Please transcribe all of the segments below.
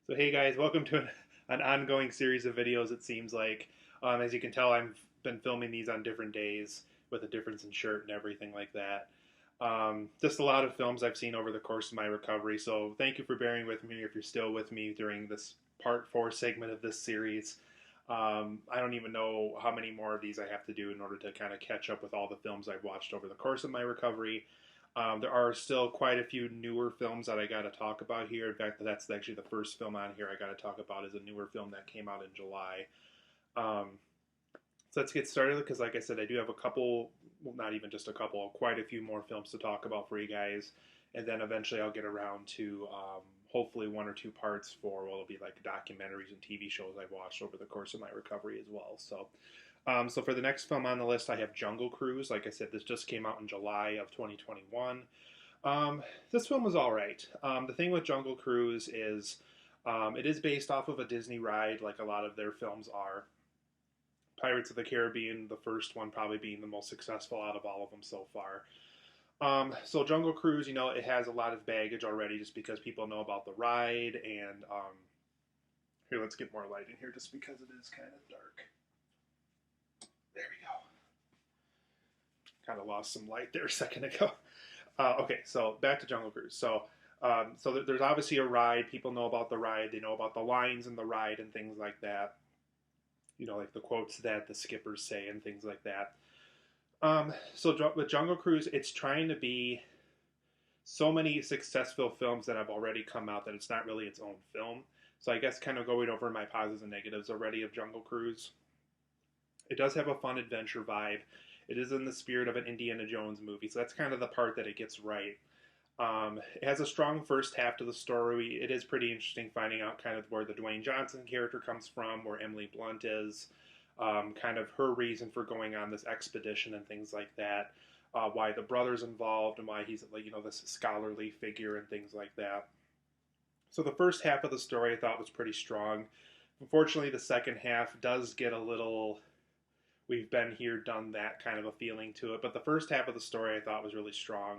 So hey guys, welcome to an ongoing series of videos. It seems like, as you can tell, I've been filming these on different days with a difference in shirt and everything like that. Just a lot of films I've seen over the course of my recovery. So thank you for bearing with me if you're still with me during this part 4 segment of this series. I don't even know how many more of these I have to do in order to kind of catch up with all the films I've watched over the course of my recovery. There are still quite a few newer films that I got to talk about here. In fact, that's actually the first film on here I got to talk about is a newer film that came out in July. Um, so let's get started because, like I said, I do have a couple, well, not even just a couple, quite a few more films to talk about for you guys. And then eventually I'll get around to hopefully one or two parts for, well, it'll be like documentaries and TV shows I've watched over the course of my recovery as well. So for the next film on the list, I have Jungle Cruise. Like I said, this just came out in July of 2021. This film was all right. The thing with Jungle Cruise is it is based off of a Disney ride, like a lot of their films are. Pirates of the Caribbean, the first one probably being the most successful out of all of them so far. So Jungle Cruise, it has a lot of baggage already just because people know about the ride. And here, let's get more light in here just because it is kind of dark. There we go. Kind of lost some light there a second ago. Okay, so back to Jungle Cruise. So there's obviously a ride. People know about the ride. They know about the lines in the ride and things like that. Like the quotes that the skippers say and things like that. So with Jungle Cruise, it's trying to be so many successful films that have already come out that it's not really its own film. So I guess kind of going over my positives and negatives already of Jungle Cruise. It does have a fun adventure vibe. It is in the spirit of an Indiana Jones movie, so that's kind of the part that it gets right. It has a strong first half to the story. It is pretty interesting finding out kind of where the Dwayne Johnson character comes from, where Emily Blunt is, kind of her reason for going on this expedition and things like that, why the brother's involved and why he's this scholarly figure and things like that. So the first half of the story I thought was pretty strong. Unfortunately, the second half does get a little we've been here, done that kind of a feeling to it. But the first half of the story I thought was really strong.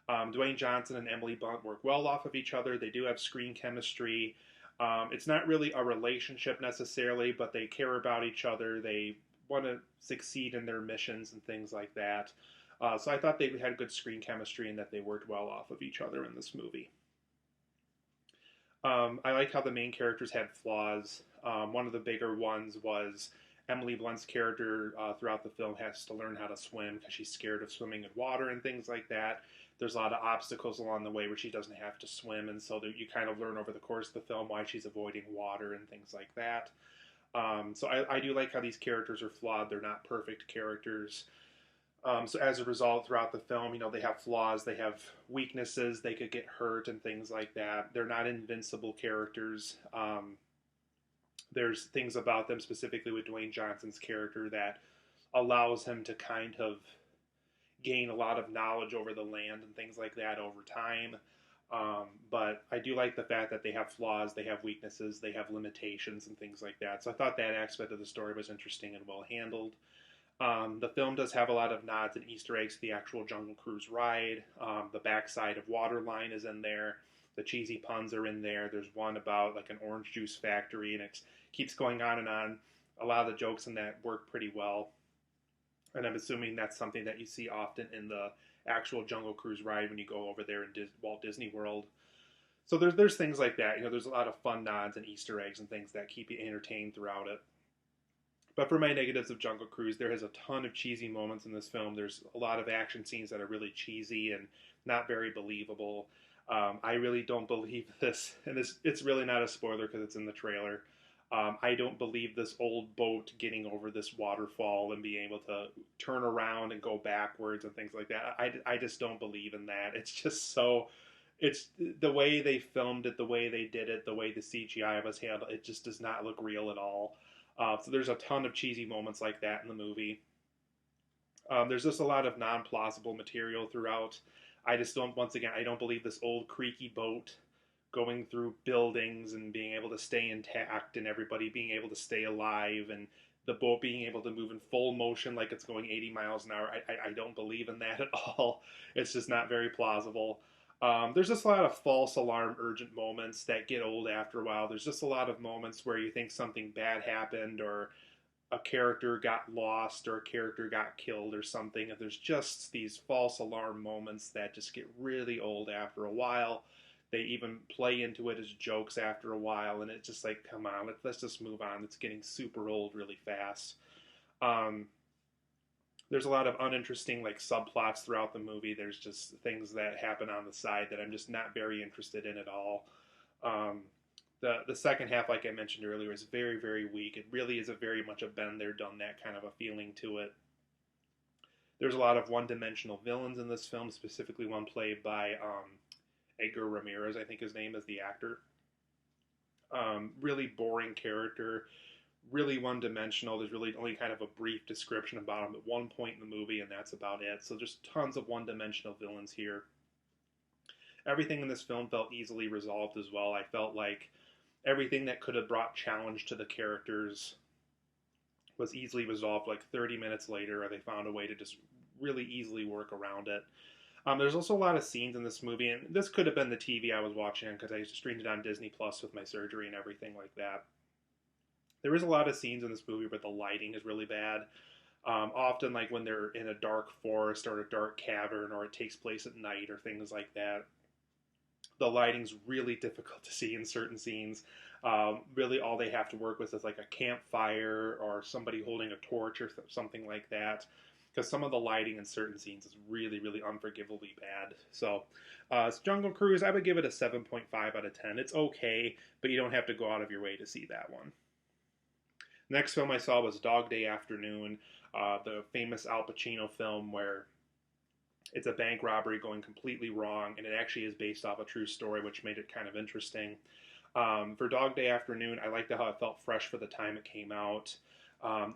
Dwayne Johnson and Emily Blunt work well off of each other. They do have screen chemistry. It's not really a relationship necessarily, but they care about each other. They want to succeed in their missions and things like that. So I thought they had good screen chemistry and that they worked well off of each other in this movie. I like how the main characters had flaws. One of the bigger ones was Emily Blunt's character throughout the film has to learn how to swim because she's scared of swimming in water and things like that. There's a lot of obstacles along the way where she doesn't have to swim, and so you kind of learn over the course of the film why she's avoiding water and things like that. So I do like how these characters are flawed. They're not perfect characters. So as a result, throughout the film, they have flaws, they have weaknesses, they could get hurt and things like that. They're not invincible characters. There's things about them, specifically with Dwayne Johnson's character, that allows him to kind of gain a lot of knowledge over the land and things like that over time. But I do like the fact that they have flaws, they have weaknesses, they have limitations and things like that. So I thought that aspect of the story was interesting and well handled. The film does have a lot of nods and Easter eggs to the actual Jungle Cruise ride. The backside of Waterline is in there. The cheesy puns are in there. There's one about like an orange juice factory, and it keeps going on and on. A lot of the jokes in that work pretty well. And I'm assuming that's something that you see often in the actual Jungle Cruise ride when you go over there in Walt Disney World. So there's things like that. There's a lot of fun nods and Easter eggs and things that keep you entertained throughout it. But for my negatives of Jungle Cruise, there is a ton of cheesy moments in this film. There's a lot of action scenes that are really cheesy and not very believable. I really don't believe this, and it's really not a spoiler because it's in the trailer. I don't believe this old boat getting over this waterfall and being able to turn around and go backwards and things like that. I just don't believe in that. It's just so, it's the way they filmed it, the way they did it, the way the CGI was handled, it just does not look real at all. So there's a ton of cheesy moments like that in the movie. There's just a lot of non-plausible material throughout. I just don't, once again, I don't believe this old creaky boat going through buildings and being able to stay intact and everybody being able to stay alive and the boat being able to move in full motion like it's going 80 miles an hour. I don't believe in that at all. It's just not very plausible. There's just a lot of false alarm urgent moments that get old after a while. There's just a lot of moments where you think something bad happened, or a character got lost, or a character got killed or something. And there's just these false alarm moments that just get really old after a while. They even play into it as jokes after a while, and it's just like, come on, let's just move on. It's getting super old really fast. Um, there's a lot of uninteresting like subplots throughout the movie. There's just things that happen on the side that I'm just not very interested in at all. Um, the second half, like I mentioned earlier, is very, very weak. It really is a very much a been there, done that kind of a feeling to it. There's a lot of one-dimensional villains in this film, specifically one played by Edgar Ramirez, I think his name is the actor. Really boring character, really one-dimensional. There's really only kind of a brief description about him at one point in the movie, and that's about it. So just tons of one-dimensional villains here. Everything in this film felt easily resolved as well. I felt like everything that could have brought challenge to the characters was easily resolved like 30 minutes later, or they found a way to just really easily work around it. There's also a lot of scenes in this movie, and this could have been the TV I was watching because I streamed it on Disney Plus with my surgery and everything like that. There is a lot of scenes in this movie where the lighting is really bad. Often, like when they're in a dark forest or a dark cavern, or it takes place at night or things like that, the lighting's really difficult to see in certain scenes. Really, all they have to work with is like a campfire or somebody holding a torch or something like that, because some of the lighting in certain scenes is really, really unforgivably bad. So, Jungle Cruise, I would give it a 7.5 out of 10. It's okay, but you don't have to go out of your way to see that one. Next film I saw was Dog Day Afternoon, the famous Al Pacino film where it's a bank robbery going completely wrong, and it actually is based off a true story, which made it kind of interesting. For Dog Day Afternoon, I liked how it felt fresh for the time it came out.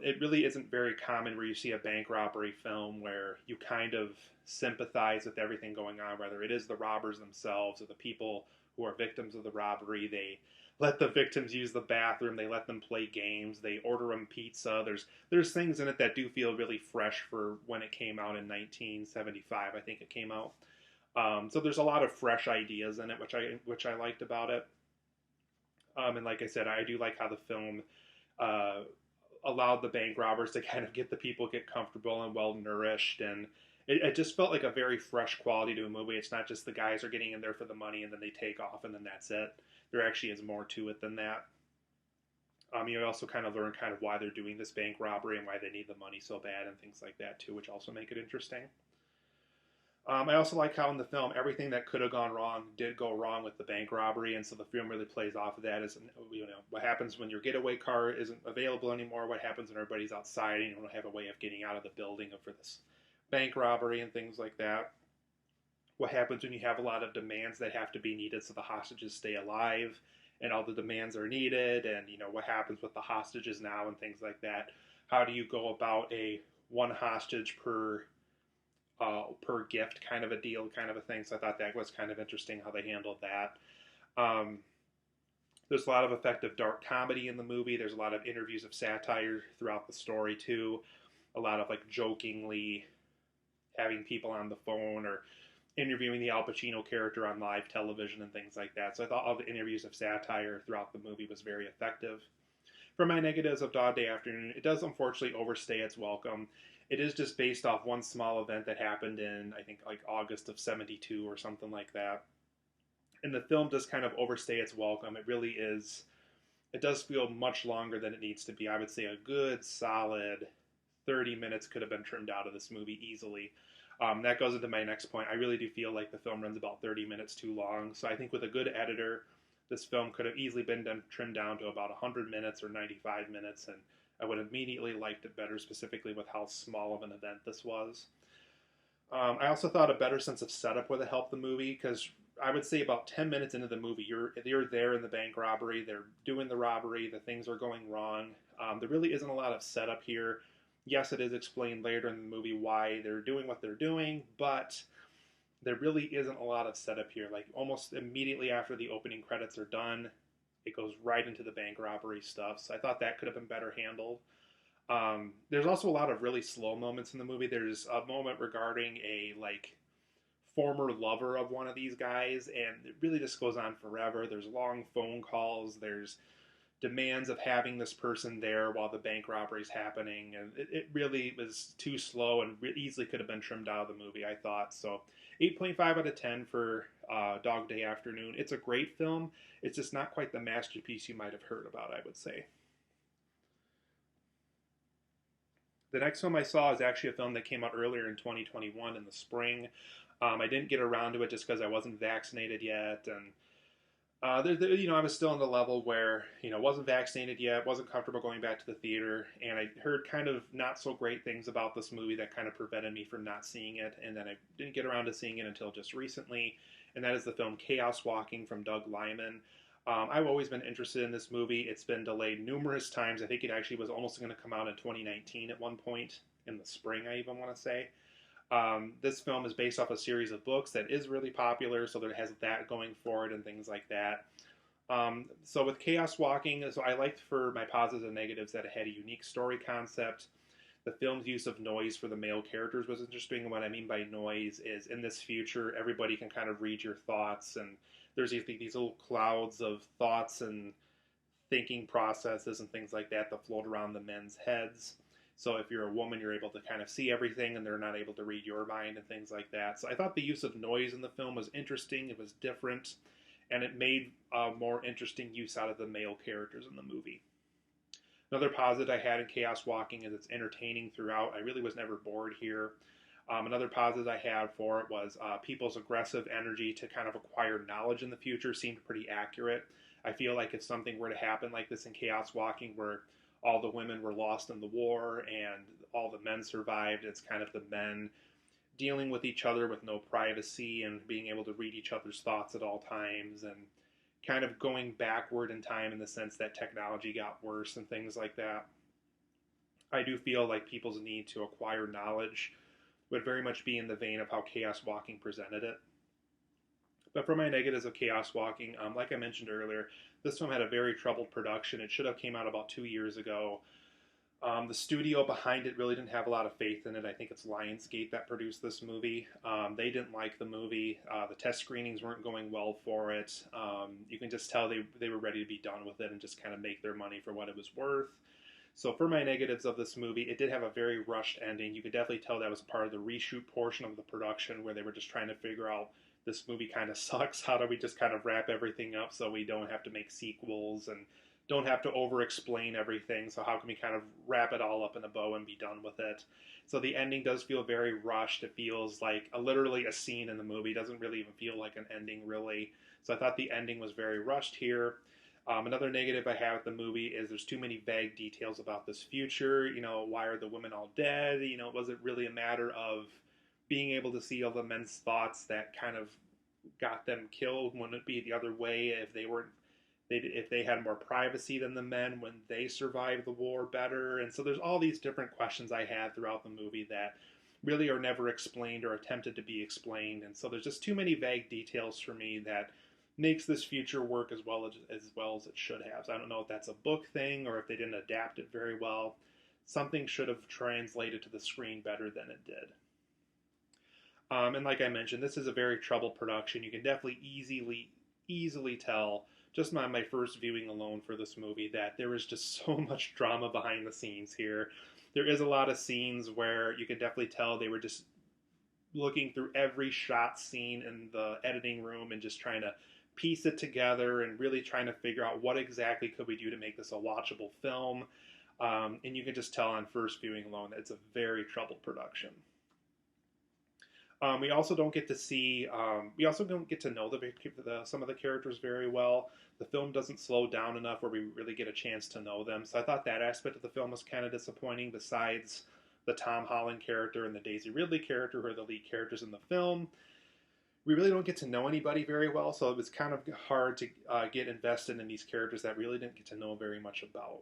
It really isn't very common where you see a bank robbery film where you kind of sympathize with everything going on, whether it is the robbers themselves or the people who are victims of the robbery. They let the victims use the bathroom. They let them play games. They order them pizza. There's things in it that do feel really fresh for when it came out in 1975. I think it came out. So there's a lot of fresh ideas in it, which I liked about it. And like I said, I do like how the film allowed the bank robbers to kind of get comfortable and well nourished, and it just felt like a very fresh quality to a movie. It's not just the guys are getting in there for the money and then they take off and then that's it. There actually is more to it than that. You also kind of learn kind of why they're doing this bank robbery and why they need the money so bad and things like that too, which also make it interesting. I also like how in the film everything that could have gone wrong did go wrong with the bank robbery, and so the film really plays off of that. As what happens when your getaway car isn't available anymore? What happens when everybody's outside and you don't have a way of getting out of the building for this bank robbery and things like that? What happens when you have a lot of demands that have to be needed so the hostages stay alive, and all the demands are needed, and what happens with the hostages now and things like that? How do you go about a one hostage per gift kind of a deal, kind of a thing? So I thought that was kind of interesting how they handled that. There's a lot of effective dark comedy in the movie. There's a lot of interviews of satire throughout the story too. A lot of like jokingly having people on the phone or interviewing the Al Pacino character on live television and things like that. So I thought all the interviews of satire throughout the movie was very effective. For my negatives of Dog Day Afternoon, it does unfortunately overstay its welcome. It is just based off one small event that happened in, I think, like August of '72 or something like that. And the film does kind of overstay its welcome. It really is. It does feel much longer than it needs to be. I would say a good, solid 30 minutes could have been trimmed out of this movie easily. That goes into my next point. I really do feel like the film runs about 30 minutes too long. So I think with a good editor, this film could have easily been trimmed down to about 100 minutes or 95 minutes, and I would have immediately liked it better, specifically with how small of an event this was. I also thought a better sense of setup would have helped the movie, because I would say about 10 minutes into the movie, you're there in the bank robbery, they're doing the robbery, the things are going wrong. There really isn't a lot of setup here. Yes, it is explained later in the movie why they're doing what they're doing, but there really isn't a lot of setup here. Like almost immediately after the opening credits are done, it goes right into the bank robbery stuff. So I thought that could have been better handled. There's also a lot of really slow moments in the movie. There's a moment regarding a former lover of one of these guys, and it really just goes on forever. There's long phone calls, there's demands of having this person there while the bank robbery is happening, and it really was too slow and easily could have been trimmed out of the movie, I thought. So 8.5 out of 10 for Dog Day Afternoon. It's a great film. It's just not quite the masterpiece you might have heard about, I would say. The next film I saw is actually a film that came out earlier in 2021 in the spring. I didn't get around to it just because I wasn't vaccinated yet, and I was still on the level where, wasn't vaccinated yet, wasn't comfortable going back to the theater, and I heard kind of not so great things about this movie that kind of prevented me from not seeing it, and then I didn't get around to seeing it until just recently, and that is the film Chaos Walking from Doug Liman. I've always been interested in this movie. It's been delayed numerous times. I think it actually was almost going to come out in 2019 at one point, in the spring, I even want to say. This film is based off a series of books that is really popular, so it has that going for it and things like that. So with Chaos Walking, so I liked for my positives and negatives that it had a unique story concept. The film's use of noise for the male characters was interesting, and what I mean by noise is in this future, everybody can kind of read your thoughts, and there's these little clouds of thoughts and thinking processes and things like that float around the men's heads. So if you're a woman, you're able to kind of see everything, and they're not able to read your mind and things like that. So I thought the use of noise in the film was interesting. It was different, and it made a more interesting use out of the male characters in the movie. Another positive I had in Chaos Walking is it's entertaining throughout. I really was never bored here. Another positive I had for it was people's aggressive energy to kind of acquire knowledge in the future seemed pretty accurate. I feel like if something were to happen like this in Chaos Walking, where all the women were lost in the war and all the men survived, it's kind of the men dealing with each other with no privacy and being able to read each other's thoughts at all times, and kind of going backward in time in the sense that technology got worse and things like that. I do feel like people's need to acquire knowledge would very much be in the vein of how Chaos Walking presented it. But for my negatives of Chaos Walking, like I mentioned earlier, this film had a very troubled production. It should have came out about 2 years ago. The studio behind it really didn't have a lot of faith in it. I think it's Lionsgate that produced this movie. They didn't like the movie. The test screenings weren't going well for it. You can just tell they were ready to be done with it and just kind of make their money for what it was worth. So for my negatives of this movie, it did have a very rushed ending. You could definitely tell that was part of the reshoot portion of the production, where they were just trying to figure out, this movie kind of sucks. How do we just kind of wrap everything up so we don't have to make sequels and don't have to over-explain everything? So how can we kind of wrap it all up in a bow and be done with it? So the ending does feel very rushed. It feels like literally a scene in the movie. It doesn't really even feel like an ending, really. So I thought the ending was very rushed here. Another negative I have with the movie is there's too many vague details about this future. Why are the women all dead? Was it really a matter of being able to see all the men's thoughts that kind of got them killed? Wouldn't it be the other way if they had more privacy than the men when they survived the war better? And so there's all these different questions I had throughout the movie that really are never explained or attempted to be explained. And so there's just too many vague details for me that makes this future work as well as it should have. So I don't know if that's a book thing or if they didn't adapt it very well. Something should have translated to the screen better than it did. And like I mentioned, this is a very troubled production. You can definitely easily tell, just on my first viewing alone for this movie, that there is just so much drama behind the scenes here. There is a lot of scenes where you can definitely tell they were just looking through every shot scene in the editing room and just trying to piece it together and really trying to figure out what exactly could we do to make this a watchable film. And you can just tell on first viewing alone that it's a very troubled production. We also don't get to see, we also don't get to know some of the characters very well. The film doesn't slow down enough where we really get a chance to know them. So I thought that aspect of the film was kind of disappointing, besides the Tom Holland character and the Daisy Ridley character, who are the lead characters in the film. We really don't get to know anybody very well, so it was kind of hard to get invested in these characters that really didn't get to know very much about.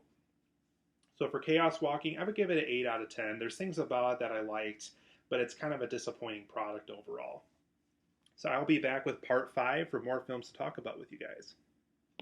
So for Chaos Walking, I would give it an 8 out of 10. There's things about it that I liked, but it's kind of a disappointing product overall. So I'll be back with part 5 for more films to talk about with you guys.